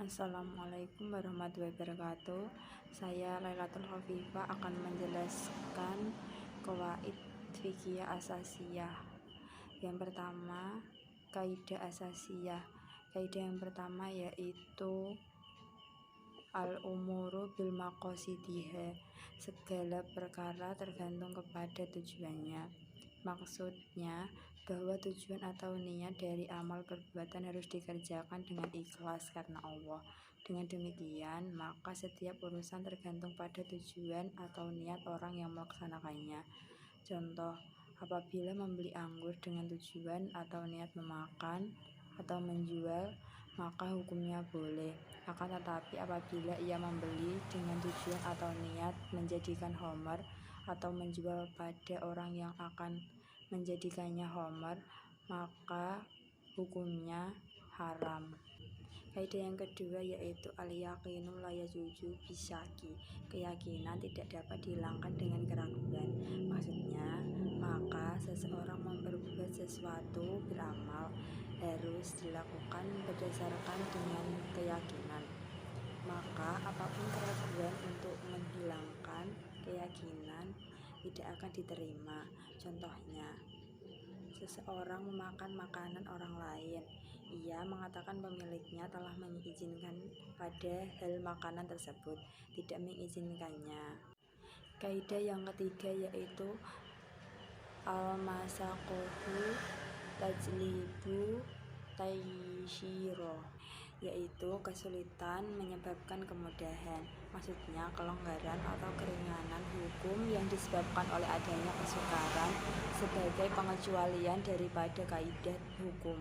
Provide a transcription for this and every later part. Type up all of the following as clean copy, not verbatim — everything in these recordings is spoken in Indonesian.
Assalamualaikum warahmatullahi wabarakatuh. Saya Lailatul Khafifah akan menjelaskan qawaid fikih asasiyah. Yang pertama, kaidah asasiyah. Kaidah yang pertama yaitu al-umuru bil maqasidiha. Segala perkara tergantung kepada tujuannya. Maksudnya bahwa tujuan atau niat dari amal perbuatan harus dikerjakan dengan ikhlas karena Allah. Dengan demikian, maka setiap urusan tergantung pada tujuan atau niat orang yang melaksanakannya. Contoh, apabila membeli anggur dengan tujuan atau niat memakan atau menjual, maka hukumnya boleh. Akan tetapi apabila ia membeli dengan tujuan atau niat menjadikan khamar atau menjual pada orang yang akan menjadikannya khamar, maka hukumnya haram. Kaidah yang kedua yaitu al-yaqinu la yajuzu bisyaki. Keyakinan tidak dapat dihilangkan dengan keraguan. Maksudnya, maka seseorang memperbuat sesuatu beramal harus dilakukan berdasarkan dengan keyakinan. Maka apapun keraguan untuk menghilangkan keyakinan tidak akan diterima. Contohnya, seseorang memakan makanan orang lain. Ia mengatakan pemiliknya telah mengizinkan pada hal makanan tersebut, tidak mengizinkannya. Kaidah yang ketiga yaitu al-masaqohu tajlibu taishiro, yaitu kesulitan menyebabkan kemudahan. Maksudnya kelonggaran atau keringanan hukum yang disebabkan oleh adanya kesukaran sebagai pengecualian daripada kaidah hukum.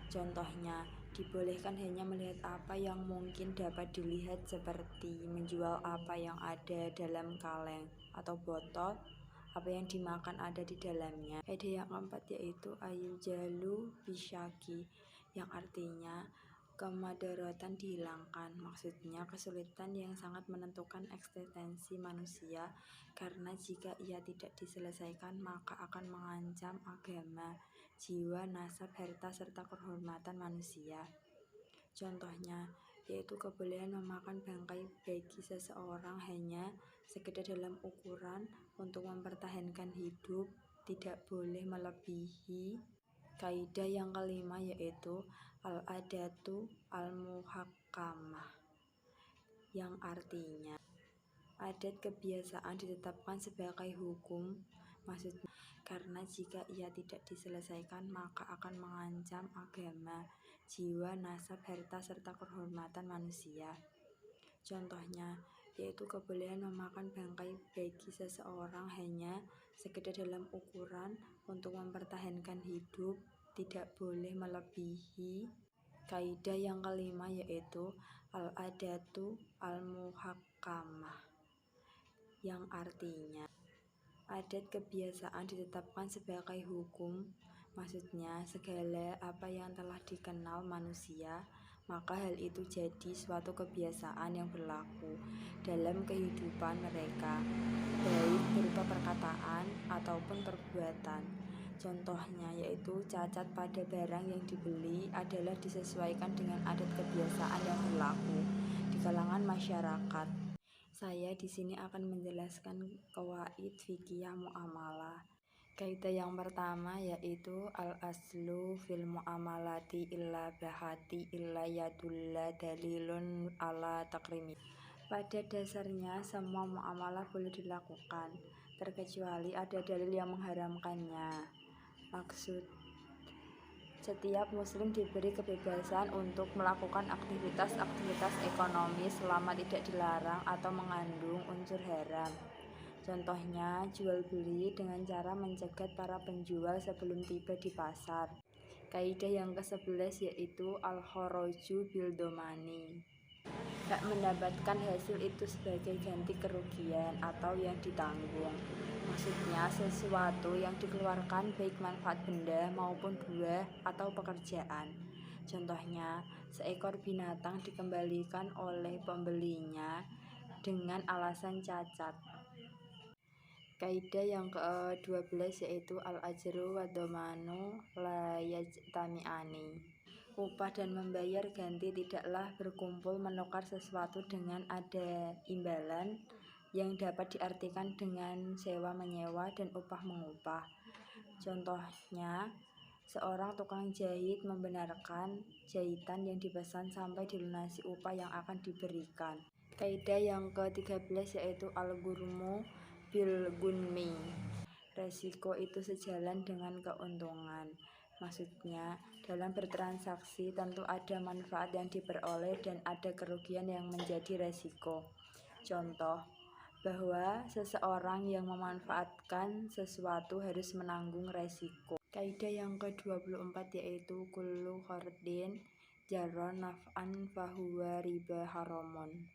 Contohnya, dibolehkan hanya melihat apa yang mungkin dapat dilihat seperti menjual apa yang ada dalam kaleng atau botol, apa yang dimakan ada di dalamnya. Kaidah yang keempat yaitu ayujalu bisyaki, yang artinya kemadaratan dihilangkan. Maksudnya kesulitan yang sangat menentukan eksistensi manusia, karena jika ia tidak diselesaikan maka akan mengancam agama, jiwa, nasab, harta, serta kehormatan manusia. Contohnya yaitu kebolehan memakan bangkai bagi seseorang hanya sekedar dalam ukuran untuk mempertahankan hidup, tidak boleh melebihi. Kaidah yang kelima yaitu al-adatu al-muhakkamah, yang artinya adat kebiasaan ditetapkan sebagai hukum. Maksudnya karena jika ia tidak diselesaikan maka akan mengancam agama, jiwa, nasab, harta, serta kehormatan manusia. Contohnya yaitu kebolehan memakan bangkai bagi seseorang hanya sekedar dalam ukuran untuk mempertahankan hidup, tidak boleh melebihi. Kaidah yang kelima yaitu al-adatu al-muhakkamah, yang artinya adat kebiasaan ditetapkan sebagai hukum. Maksudnya segala apa yang telah dikenal manusia, maka hal itu jadi suatu kebiasaan yang berlaku dalam kehidupan mereka, baik berupa perkataan ataupun perbuatan. Contohnya yaitu cacat pada barang yang dibeli adalah disesuaikan dengan adat kebiasaan yang berlaku di kalangan masyarakat. Saya di sini akan menjelaskan qawaid fikih muamalah. Kaidah yang pertama yaitu al-aslu fil muamalati illa bahati illa yadulla dalilun ala takrimi. Pada dasarnya semua muamalah boleh dilakukan terkecuali ada dalil yang mengharamkannya. Maksud, setiap muslim diberi kebebasan untuk melakukan aktivitas-aktivitas ekonomi selama tidak dilarang atau mengandung unsur haram. Contohnya, jual beli dengan cara mencegat para penjual sebelum tiba di pasar. Kaidah yang ke-11 yaitu al-khoroju bil domani. Hak mendapatkan hasil itu sebagai ganti kerugian atau yang ditanggung. Maksudnya sesuatu yang dikeluarkan baik manfaat benda maupun buah atau pekerjaan. Contohnya, seekor binatang dikembalikan oleh pembelinya dengan alasan cacat. Kaidah yang ke-12 yaitu al-ajru wa dhamanu la yajtami'ani. upah dan membayar ganti tidaklah berkumpul menukar sesuatu dengan ada imbalan yang dapat diartikan dengan sewa menyewa dan upah mengupah. Contohnya, seorang tukang jahit membenarkan jahitan yang dipesan sampai dilunasi upah yang akan diberikan. Kaidah yang ke-13 yaitu al-ghurmu bil gunmi. Resiko itu sejalan dengan keuntungan. Maksudnya, dalam bertransaksi tentu ada manfaat yang diperoleh dan ada kerugian yang menjadi resiko. Contoh, bahwa seseorang yang memanfaatkan sesuatu harus menanggung resiko. Kaidah yang ke-24 yaitu kullu qardin jarra naf'an fahuwa riba haramun.